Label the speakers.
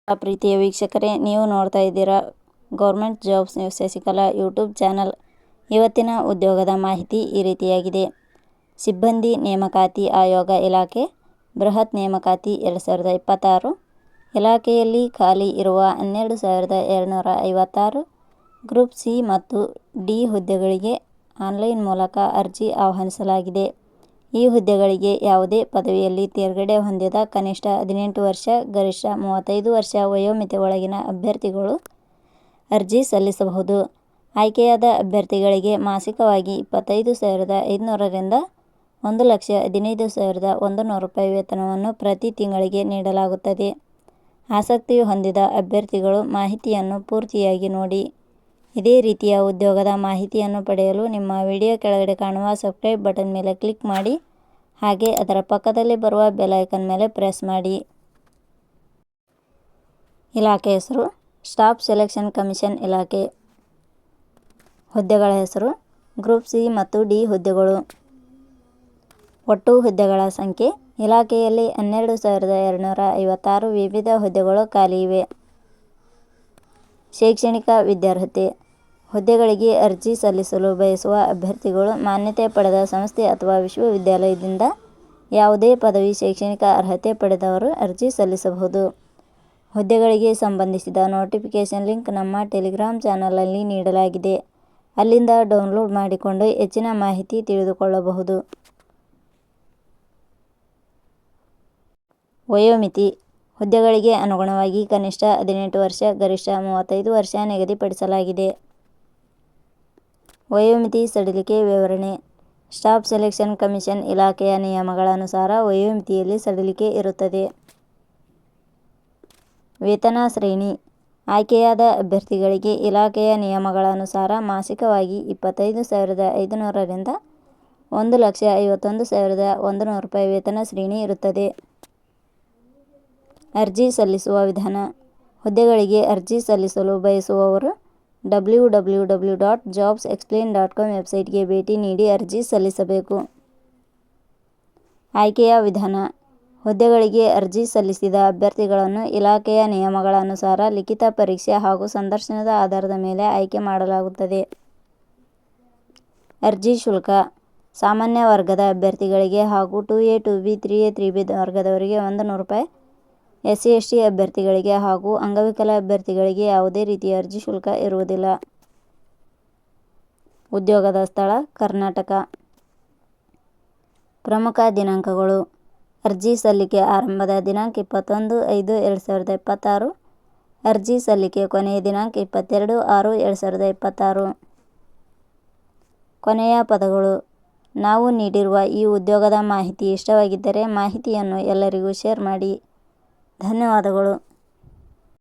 Speaker 1: ಪ್ರೀತಿಯ ವೀಕ್ಷಕರೇ, ನೀವು ನೋಡ್ತಾ ಇದ್ದೀರಾ government jobs news Shashikala YouTube channel. ಇವತ್ತಿನ ಉದ್ಯೋಗದ ಮಾಹಿತಿ ಈ ರೀತಿಯಾಗಿದೆ. ಸಿಬ್ಬಂದಿ ನೇಮಕಾತಿ ಆಯೋಗ ಇಲಾಖೆ ಬೃಹತ್ ನೇಮಕಾತಿ 2026. ಇಲಾಖೆಯಲ್ಲಿ ಖಾಲಿ ಇರುವ 12,256 ಗ್ರೂಪ್ ಸಿ ಮತ್ತು ಡಿ ಹುದ್ದೆಗಳಿಗೆ ಆನ್ಲೈನ್ ಮೂಲಕ ಅರ್ಜಿ ಆಹ್ವಾನಿಸಲಾಗಿದೆ. ಈ ಹುದ್ದೆಗಳಿಗೆ ಯಾವುದೇ ಪದವಿಯಲ್ಲಿ ತೇರ್ಗಡೆ ಹೊಂದಿದ ಕನಿಷ್ಠ 18 ವರ್ಷ, ಗರಿಷ್ಠ 35 ವರ್ಷ ವಯೋಮಿತಿ ಒಳಗಿನ ಅಭ್ಯರ್ಥಿಗಳು ಅರ್ಜಿ ಸಲ್ಲಿಸಬಹುದು. ಆಯ್ಕೆಯಾದ ಅಭ್ಯರ್ಥಿಗಳಿಗೆ ಮಾಸಿಕವಾಗಿ 25,500 ರಿಂದ 1,15,100 ರೂಪಾಯಿ ವೇತನವನ್ನು ಪ್ರತಿ ತಿಂಗಳಿಗೆ ನೀಡಲಾಗುತ್ತದೆ. ಆಸಕ್ತಿ ಹೊಂದಿದ ಅಭ್ಯರ್ಥಿಗಳು ಮಾಹಿತಿಯನ್ನು ಪೂರ್ತಿಯಾಗಿ ನೋಡಿ. ಇದೇ ರೀತಿಯ ಉದ್ಯೋಗದ ಮಾಹಿತಿಯನ್ನು ಪಡೆಯಲು ನಿಮ್ಮ ವಿಡಿಯೋ ಕೆಳಗಡೆ ಕಾಣುವ ಸಬ್ಸ್ಕ್ರೈಬ್ ಬಟನ್ ಮೇಲೆ ಕ್ಲಿಕ್ ಮಾಡಿ, ಹಾಗೆ ಅದರ ಪಕ್ಕದಲ್ಲಿ ಬರುವ ಬೆಲ್ ಐಕಾನ್ ಮೇಲೆ ಪ್ರೆಸ್ ಮಾಡಿ. ಇಲಾಖೆ ಹೆಸರು ಸ್ಟಾಫ್ ಸೆಲೆಕ್ಷನ್ ಕಮಿಷನ್ ಇಲಾಖೆ. ಹುದ್ದೆಗಳ ಹೆಸರು ಗ್ರೂಪ್ ಸಿ ಮತ್ತು ಡಿ ಹುದ್ದೆಗಳು. ಒಟ್ಟು ಹುದ್ದೆಗಳ ಸಂಖ್ಯೆ ಇಲಾಖೆಯಲ್ಲಿ 12,256 ವಿವಿಧ ಹುದ್ದೆಗಳು ಖಾಲಿ ಇವೆ. ಶೈಕ್ಷಣಿಕ ವಿದ್ಯಾರ್ಹತೆ. ಹುದ್ದೆಗಳಿಗೆ ಅರ್ಜಿ ಸಲ್ಲಿಸಲು ಬಯಸುವ ಅಭ್ಯರ್ಥಿಗಳು ಮಾನ್ಯತೆ ಪಡೆದ ಸಂಸ್ಥೆ ಅಥವಾ ವಿಶ್ವವಿದ್ಯಾಲಯದಿಂದ ಯಾವುದೇ ಪದವಿ ಶೈಕ್ಷಣಿಕ ಅರ್ಹತೆ ಪಡೆದವರು ಅರ್ಜಿ ಸಲ್ಲಿಸಬಹುದು. ಹುದ್ದೆಗಳಿಗೆ ಸಂಬಂಧಿಸಿದ ನೋಟಿಫಿಕೇಷನ್ ಲಿಂಕ್ ನಮ್ಮ ಟೆಲಿಗ್ರಾಮ್ ಚಾನಲಲ್ಲಿ ನೀಡಲಾಗಿದೆ. ಅಲ್ಲಿಂದ ಡೌನ್ಲೋಡ್ ಮಾಡಿಕೊಂಡು ಹೆಚ್ಚಿನ ಮಾಹಿತಿ ತಿಳಿದುಕೊಳ್ಳಬಹುದು. ವಯೋಮಿತಿ. ಹುದ್ದೆಗಳಿಗೆ ಅನುಗುಣವಾಗಿ ಕನಿಷ್ಠ 18 ವರ್ಷ, ಗರಿಷ್ಠ 35 ವರ್ಷ ನಿಗದಿಪಡಿಸಲಾಗಿದೆ. ವಯೋಮಿತಿ ಸಡಿಲಿಕೆ ವಿವರಣೆ. ಸ್ಟಾಫ್ ಸೆಲೆಕ್ಷನ್ ಕಮಿಷನ್ ಇಲಾಖೆಯ ನಿಯಮಗಳ ಅನುಸಾರ ವಯೋಮಿತಿಯಲ್ಲಿ ಸಡಿಲಿಕೆ ಇರುತ್ತದೆ. ವೇತನ ಶ್ರೇಣಿ. ಆಯ್ಕೆಯಾದ ಅಭ್ಯರ್ಥಿಗಳಿಗೆ ಇಲಾಖೆಯ ನಿಯಮಗಳ ಅನುಸಾರ ಮಾಸಿಕವಾಗಿ 25,500 ರಿಂದ 1,51,100 ರೂಪಾಯಿ ವೇತನ ಶ್ರೇಣಿ ಇರುತ್ತದೆ. ಅರ್ಜಿ ಸಲ್ಲಿಸುವ ವಿಧಾನ. ಹುದ್ದೆಗಳಿಗೆ ಅರ್ಜಿ ಸಲ್ಲಿಸಲು ಬಯಸುವವರು www.jobsexplain.com ವೆಬ್ಸೈಟ್ಗೆ ಭೇಟಿ ನೀಡಿ ಅರ್ಜಿ ಸಲ್ಲಿಸಬೇಕು. ಆಯ್ಕೆಯ ವಿಧಾನ. ಹುದ್ದೆಗಳಿಗೆ ಅರ್ಜಿ ಸಲ್ಲಿಸಿದ ಅಭ್ಯರ್ಥಿಗಳನ್ನು ಇಲಾಖೆಯ ನಿಯಮಗಳ ಅನುಸಾರ ಲಿಖಿತ ಪರೀಕ್ಷೆ ಹಾಗೂ ಸಂದರ್ಶನದ ಆಧಾರದ ಮೇಲೆ ಆಯ್ಕೆ ಮಾಡಲಾಗುತ್ತದೆ. ಅರ್ಜಿ ಶುಲ್ಕ. ಸಾಮಾನ್ಯ ವರ್ಗದ ಅಭ್ಯರ್ಥಿಗಳಿಗೆ ಹಾಗೂ 2A, 2B, 3A, 3B ವರ್ಗದವರಿಗೆ 100 ರೂಪಾಯಿ. SC/ST ಅಭ್ಯರ್ಥಿಗಳಿಗೆ ಹಾಗೂ ಅಂಗವಿಕಲ ಅಭ್ಯರ್ಥಿಗಳಿಗೆ ಯಾವುದೇ ರೀತಿಯ ಅರ್ಜಿ ಶುಲ್ಕ ಇರುವುದಿಲ್ಲ. ಉದ್ಯೋಗದ ಸ್ಥಳ ಕರ್ನಾಟಕ. ಪ್ರಮುಖ ದಿನಾಂಕಗಳು. ಅರ್ಜಿ ಸಲ್ಲಿಕೆ ಆರಂಭದ ದಿನಾಂಕ 21/5/2026. ಅರ್ಜಿ ಸಲ್ಲಿಕೆ ಕೊನೆಯ ದಿನಾಂಕ 22/6/2026. ಕೊನೆಯ ಪದಗಳು. ನಾವು ನೀಡಿರುವ ಈ ಉದ್ಯೋಗದ ಮಾಹಿತಿ ಇಷ್ಟವಾಗಿದ್ದರೆ ಮಾಹಿತಿಯನ್ನು ಎಲ್ಲರಿಗೂ ಶೇರ್ ಮಾಡಿ. ಧನ್ಯವಾದಗಳು.